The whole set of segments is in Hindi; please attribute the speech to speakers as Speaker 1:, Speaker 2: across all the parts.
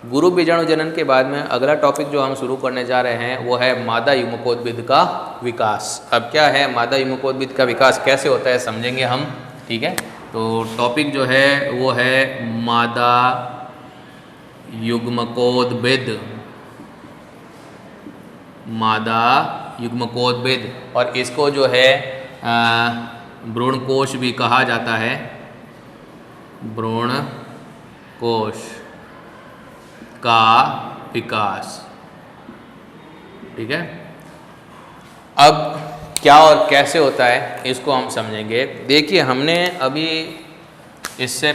Speaker 1: गुरु बीजाणु जनन के बाद में अगला टॉपिक जो हम शुरू करने जा रहे हैं वो है मादा युग्मकोद्भिद का विकास। अब क्या है मादा युग्मकोद्भिद का विकास कैसे होता है समझेंगे हम, ठीक है। तो टॉपिक जो है वो है मादा युग्मकोद्भिद, मादा युग्मकोद्भिद, और इसको जो है भ्रूणकोश भी कहा जाता है, भ्रूणकोश का विकास, ठीक है। अब क्या और कैसे होता है इसको हम समझेंगे। देखिए हमने अभी इससे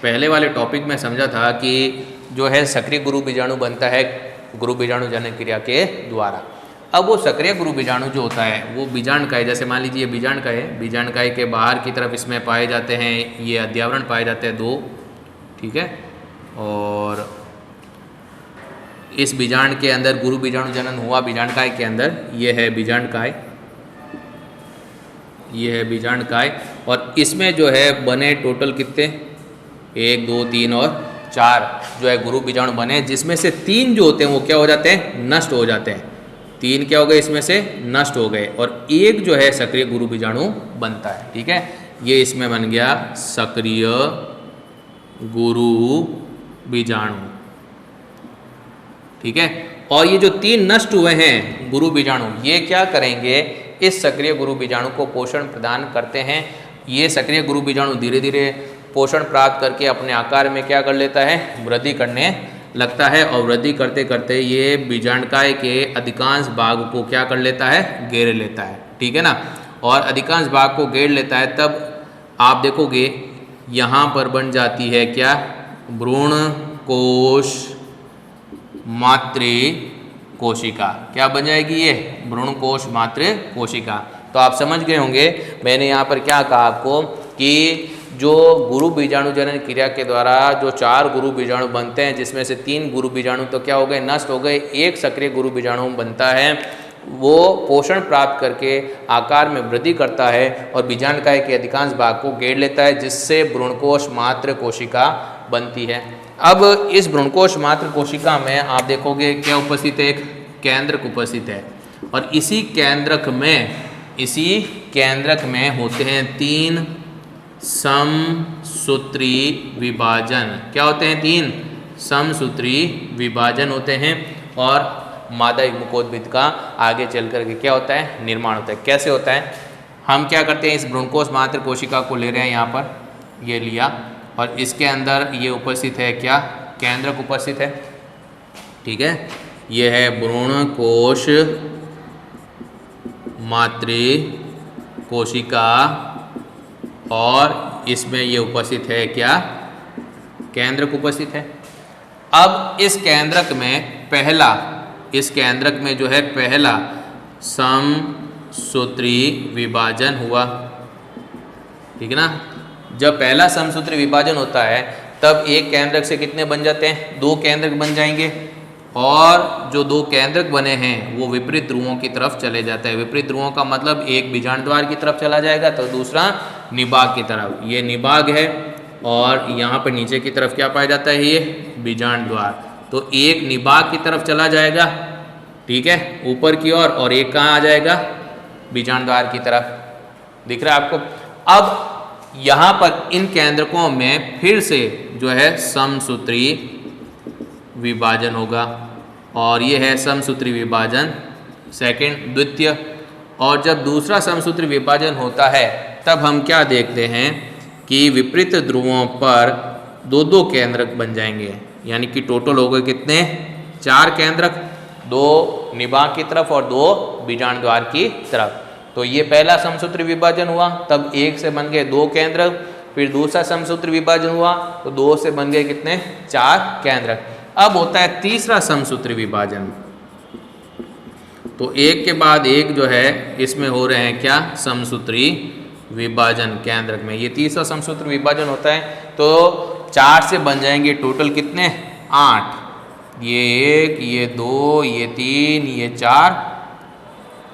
Speaker 1: पहले वाले टॉपिक में समझा था कि जो है सक्रिय गुरु बीजाणु बनता है गुरु बीजाणु जनन क्रिया के द्वारा। अब वो सक्रिय गुरु बीजाणु जो होता है वो बीजांडकाय, जैसे मान लीजिए बीजांडकाय है, बीजांडकाय के बाहर की तरफ इसमें पाए जाते हैं ये अध्यावरण पाए जाते हैं 2, ठीक है। और इस बीजांड के अंदर गुरु बीजाणु जनन हुआ बीजांडकाय के अंदर, ये है बीजांडकाय, ये है बीजांडकाय। और इसमें जो है बने टोटल कितने 1 2 3 और 4 जो है गुरु बीजाणु बने, जिसमें से 3 जो होते हैं वो क्या हो जाते हैं, नष्ट हो जाते हैं। 3 क्या हो गए इसमें से नष्ट हो गए, और 1 जो है सक्रिय गुरु बीजाणु बनता है, ठीक है। ये इसमें बन गया सक्रिय गुरु बीजाणु, ठीक है। और ये जो 3 नष्ट हुए हैं गुरु बीजाणु, ये क्या करेंगे, इस सक्रिय गुरु बीजाणु को पोषण प्रदान करते हैं। ये सक्रिय गुरु बीजाणु धीरे धीरे पोषण प्राप्त करके अपने आकार में क्या कर लेता है, वृद्धि करने लगता है, और वृद्धि करते करते ये बीजांडकाय के अधिकांश भाग को क्या कर लेता है, घेर लेता है, ठीक है ना। और अधिकांश भाग को घेर लेता है तब आप देखोगे यहाँ पर बन जाती है क्या, भ्रूणकोश मातृ कोशिका। क्या बन जाएगी ये, भ्रूणकोश मातृ कोशिका। तो आप समझ गए होंगे मैंने यहाँ पर क्या कहा आपको कि जो गुरु बीजाणु जनन क्रिया के द्वारा जो 4 गुरु बीजाणु बनते हैं, जिसमें से 3 गुरु बीजाणु तो क्या हो गए, नष्ट हो गए, 1 सक्रिय गुरु बीजाणु बनता है, वो पोषण प्राप्त करके आकार में वृद्धि करता है और बीजांडकाय के अधिकांश भाग को घेर लेता है, जिससे भ्रूणकोश मातृ कोशिका बनती है। अब इस भ्रूणकोश मातृ कोशिका में आप देखोगे क्या उपस्थित है, एक केंद्रक उपस्थित है, और इसी केंद्रक में होते हैं 3 समसूत्री विभाजन। क्या होते हैं, 3 समसूत्री विभाजन होते हैं, और मादा युग्मकोद्भिद का आगे चल करके क्या होता है, निर्माण होता है। कैसे होता है, हम क्या करते हैं, इस भ्रूणकोश मातृ कोशिका को ले रहे हैं यहाँ पर, ये लिया, और इसके अंदर ये उपस्थित है क्या, केंद्रक उपस्थित है, ठीक है। ये है भ्रूणकोश मातृ कोशिका, और इसमें ये उपस्थित है क्या, केंद्रक उपस्थित है। अब इस केंद्रक में जो है पहला समसूत्री विभाजन हुआ, ठीक है ना। जब पहला समसूत्री विभाजन होता है तब एक केंद्रक से कितने बन जाते हैं, 2 केंद्रक बन जाएंगे, और जो 2 केंद्रक बने हैं वो विपरीत ध्रुवों की तरफ चले जाते हैं। विपरीत ध्रुवों का मतलब एक बीजांड द्वार की तरफ चला जाएगा तो दूसरा निभाग की तरफ, ये निभाग है, और यहाँ पर नीचे की तरफ क्या पाया जाता है, ये बीजांड द्वार। तो एक निभाग की तरफ चला जाएगा, ठीक है, ऊपर की ओर, और एक कहाँ आ जाएगा, बीजांड द्वार की तरफ। दिख रहा है आपको। अब यहाँ पर इन केंद्रकों में फिर से जो है समसूत्री विभाजन होगा, और ये है समसूत्री विभाजन द्वितीय। और जब दूसरा समसूत्री विभाजन होता है तब हम क्या देखते हैं कि विपरीत ध्रुवों पर 2 केंद्रक बन जाएंगे, यानी कि टोटल हो गए कितने, 4 केंद्रक, 2 निभाग की तरफ और 2 बीजांड द्वार की तरफ। तो ये पहला समसूत्री विभाजन हुआ, तब 1 से बन गए 2 केंद्रक, फिर दूसरा समसूत्री विभाजन हुआ तो 2 से बन गए कितने, 4 केंद्रक। अब होता है तीसरा समसूत्री विभाजन, तो एक के बाद एक जो है इसमें हो रहे हैं क्या, समसूत्री विभाजन केंद्रक में। ये तीसरा समसूत्री विभाजन होता है तो 4 से बन जाएंगे टोटल कितने, 8, ये 1, ये 2, ये 3, ये 4,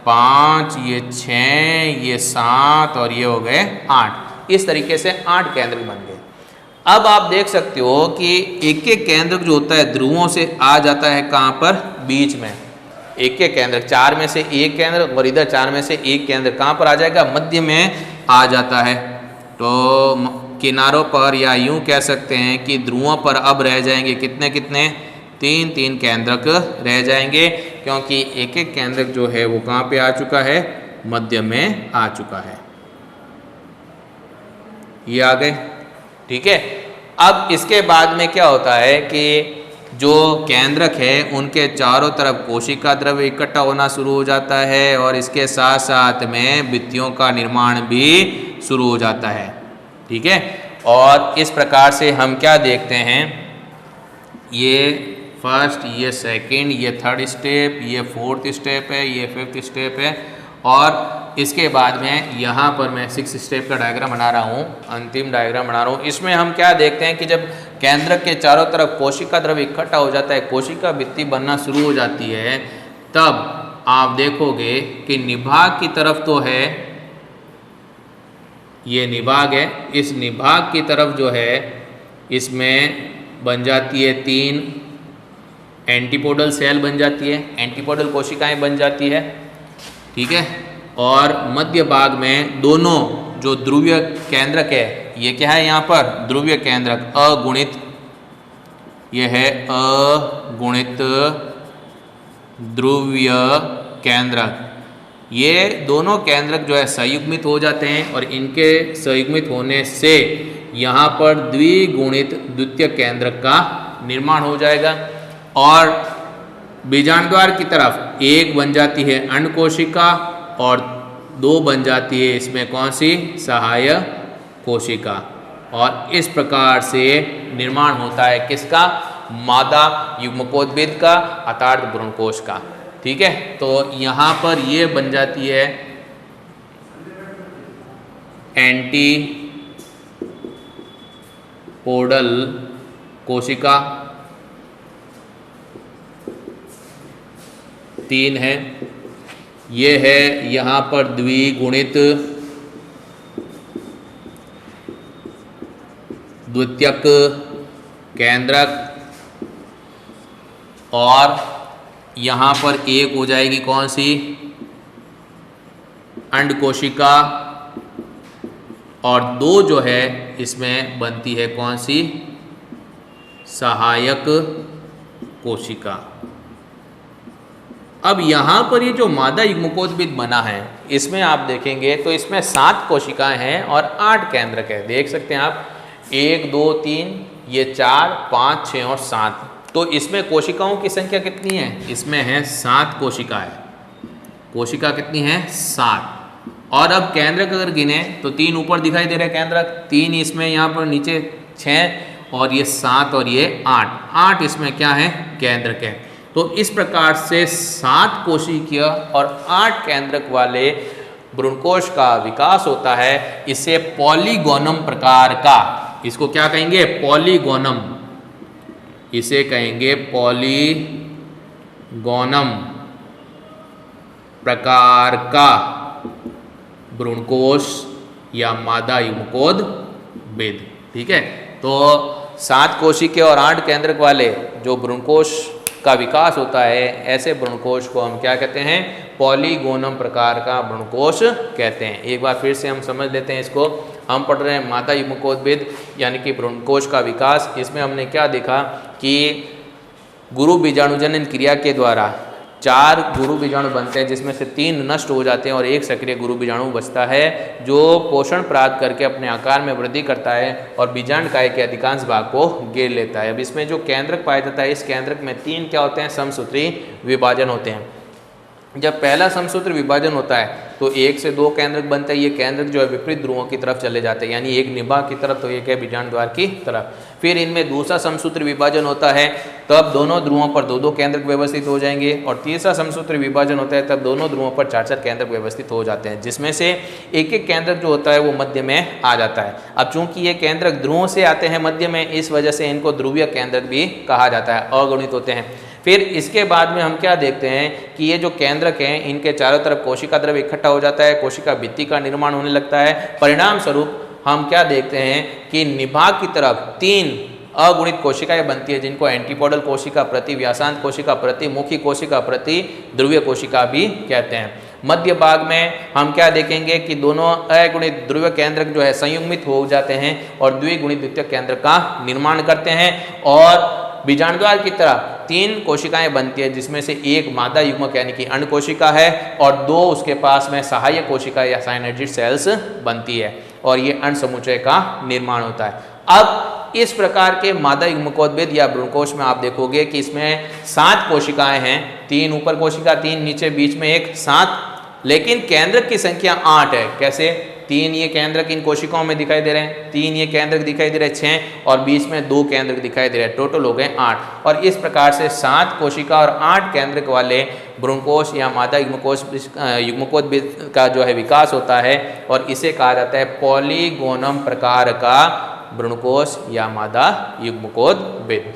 Speaker 1: 5, ये 6, ये 7 और ये हो गए 8। इस तरीके से 8 केंद्र बन गए। अब आप देख सकते हो कि एक एक केंद्रक जो होता है ध्रुवों से आ जाता है कहाँ पर, बीच में। एक एक केंद्रक, 4 में से एक केंद्र और इधर 4 में से एक केंद्र कहाँ पर आ जाएगा, मध्य में आ जाता है। तो किनारों पर, या यूं कह सकते हैं कि ध्रुवों पर अब रह जाएंगे कितने कितने, 3 केंद्रक रह जाएंगे, क्योंकि एक एक केंद्रक जो है वो कहाँ पे आ चुका है, मध्य में आ चुका है। ये आ गए, ठीक है। अब इसके बाद में क्या होता है कि जो केंद्रक है उनके चारों तरफ कोशिका द्रव्य इकट्ठा होना शुरू हो जाता है और इसके साथ साथ में भित्तियों का निर्माण भी शुरू हो जाता है, ठीक है। और इस प्रकार से हम क्या देखते हैं, ये फर्स्ट, ये सेकंड, ये थर्ड स्टेप, ये फोर्थ स्टेप है, ये फिफ्थ स्टेप है, और इसके बाद में यहाँ पर मैं 6 स्टेप का डायग्राम बना रहा हूँ, अंतिम डायग्राम बना रहा हूँ। इसमें हम क्या देखते हैं कि जब केंद्रक के चारों तरफ कोशिका द्रव्य इकट्ठा हो जाता है, कोशिका भित्ति बनना शुरू हो जाती है, तब आप देखोगे कि निभाग की तरफ तो है, ये निभाग है, इस निभाग की तरफ जो है इसमें बन जाती है 3 एंटीपोडल सेल बन जाती है, एंटीपोडल कोशिकाएं बन जाती है, ठीक है। और मध्य भाग में दोनों जो ध्रुवीय केंद्रक है, ये क्या है यहाँ पर, ध्रुवीय केंद्रक अगुणित, ये है अगुणित ध्रुवीय केंद्रक। ये दोनों केंद्रक जो है संयुग्मित हो जाते हैं और इनके संयुग्मित होने से यहाँ पर द्विगुणित द्वितीय केंद्रक का निर्माण हो जाएगा। और बीजांडद्वार की तरफ एक बन जाती है अंड कोशिका और 2 बन जाती है इसमें कौन सी, सहाय कोशिका। और इस प्रकार से निर्माण होता है किसका, मादा युग्मकोद्भिद का अर्थात भ्रूणकोश का, ठीक है। तो यहाँ पर ये बन जाती है एंटीपोडल कोशिका, 3 है। ये है यहाँ पर द्विगुणित द्वितीयक केंद्रक, और यहाँ पर एक हो जाएगी कौन सी, अंड कोशिका, और 2 जो है इसमें बनती है कौन सी, सहायक कोशिका। अब यहाँ पर ये जो मादा युग्मकोद्भिद बना है, इसमें आप देखेंगे तो इसमें 7 कोशिकाएं हैं और 8 केंद्रक है। देख सकते हैं आप, 1 2 3, ये 4 5 6 और 7। तो इसमें कोशिकाओं की संख्या कितनी है, इसमें है 7 कोशिकाएं। कोशिका कितनी है, 7। और अब केंद्रक अगर गिने तो 3 ऊपर दिखाई दे रहे केंद्रक, 3 इसमें, यहाँ पर नीचे 6, और ये 7 और ये 8 इसमें क्या है, केंद्रक है। तो इस प्रकार से 7 कोशिकीय और 8 केंद्रक वाले भ्रूणकोश का विकास होता है। इसे पॉलीगोनम प्रकार का, इसको क्या कहेंगे, पॉलीगोनम, इसे कहेंगे पॉलीगोनम प्रकार का भ्रूणकोश या मादा युग्मकोद्भिद, ठीक है। तो 7 कोशिकीय और 8 केंद्रक वाले जो भ्रूणकोश का विकास होता है, ऐसे भ्रूणकोश को हम क्या कहते हैं, पॉलीगोनम प्रकार का भ्रूणकोश कहते हैं। एक बार फिर से हम समझ लेते हैं इसको। हम पढ़ रहे हैं मादा युग्मकोद्भिद यानी कि भ्रूणकोश का विकास। इसमें हमने क्या देखा कि गुरु बीजाणुजनन क्रिया के द्वारा 4 गुरु बीजाणु बनते हैं, जिसमें से 3 नष्ट हो जाते हैं और एक सक्रिय गुरु बीजाणु बचता है, जो पोषण प्राप्त करके अपने आकार में वृद्धि करता है और बीजांडकाय के अधिकांश भाग को घेर लेता है। अब इसमें जो केंद्रक पाया जाता है, इस केंद्रक में 3 क्या होते हैं, समसूत्री विभाजन होते हैं। जब पहला समसूत्र विभाजन होता है तो 1 से 2 केंद्रक बनते हैं। ये केंद्रक जो है विपरीत ध्रुवों की तरफ चले जाते हैं, यानी एक निभाग की तरफ तो एक है बीजांडद्वार की तरफ। फिर इनमें दूसरा समसूत्र विभाजन होता है, तब दोनों ध्रुवों पर 2-2 केंद्रक व्यवस्थित हो जाएंगे, और तीसरा समसूत्र विभाजन होता है तब दोनों ध्रुवों पर 4-4 केंद्रक व्यवस्थित हो जाते हैं, जिसमें से एक एक केंद्रक जो होता है वो मध्य में आ जाता है। अब चूंकि ये केंद्रक ध्रुवों से आते हैं मध्य में, इस वजह से इनको ध्रुवीय केंद्रक भी कहा जाता है, अगुणित होते हैं। फिर इसके बाद में हम क्या देखते हैं कि ये जो केंद्रक हैं, इनके चारों तरफ कोशिका द्रव्य इकट्ठा हो जाता है, कोशिका भित्ति का निर्माण होने लगता है। परिणाम स्वरूप हम क्या देखते हैं कि निभाग की तरफ 3 अगुणित कोशिकाएं बनती है, जिनको एंटीपोडल कोशिका, प्रति व्यासांत कोशिका, प्रति मुखी कोशिका, प्रति ध्रुवीय कोशिका भी कहते हैं। मध्य भाग में हम क्या देखेंगे कि दोनों अगुणित ध्रुवीय केंद्रक जो है संयुग्मित हो जाते हैं और द्विगुणित द्वितीयक केंद्र का निर्माण करते हैं, और बीजाणुद्वार की तरह 3 कोशिकाएं बनती है, जिसमें से एक मादा युग्मक यानी कि अंड कोशिका है और 2 उसके पास में सहायक कोशिका या साइनर्जिड सेल्स बनती है, और ये अंड समुच्चय का निर्माण होता है। अब इस प्रकार के मादा युग्मकोद्भिद या भ्रूणकोश में आप देखोगे कि इसमें 7 कोशिकाएं हैं, 3 ऊपर कोशिका, 3 नीचे, बीच में एक 7, लेकिन केंद्रक की संख्या 8 है। कैसे? 3 ये केंद्रक इन कोशिकाओं में दिखाई दे रहे हैं, 3 ये केंद्रक दिखाई दे रहे हैं, 6, और बीच में 2 केंद्रक दिखाई दे रहे हैं, टोटल हो गए 8। और इस प्रकार से 7 कोशिका और 8 केंद्रक वाले भ्रूणकोश या मादा युग्मकोद्भिद का जो है विकास होता है, और इसे कहा जाता है पॉलीगोनम प्रकार का भ्रूणकोश या मादा युग्मकोद्भिद।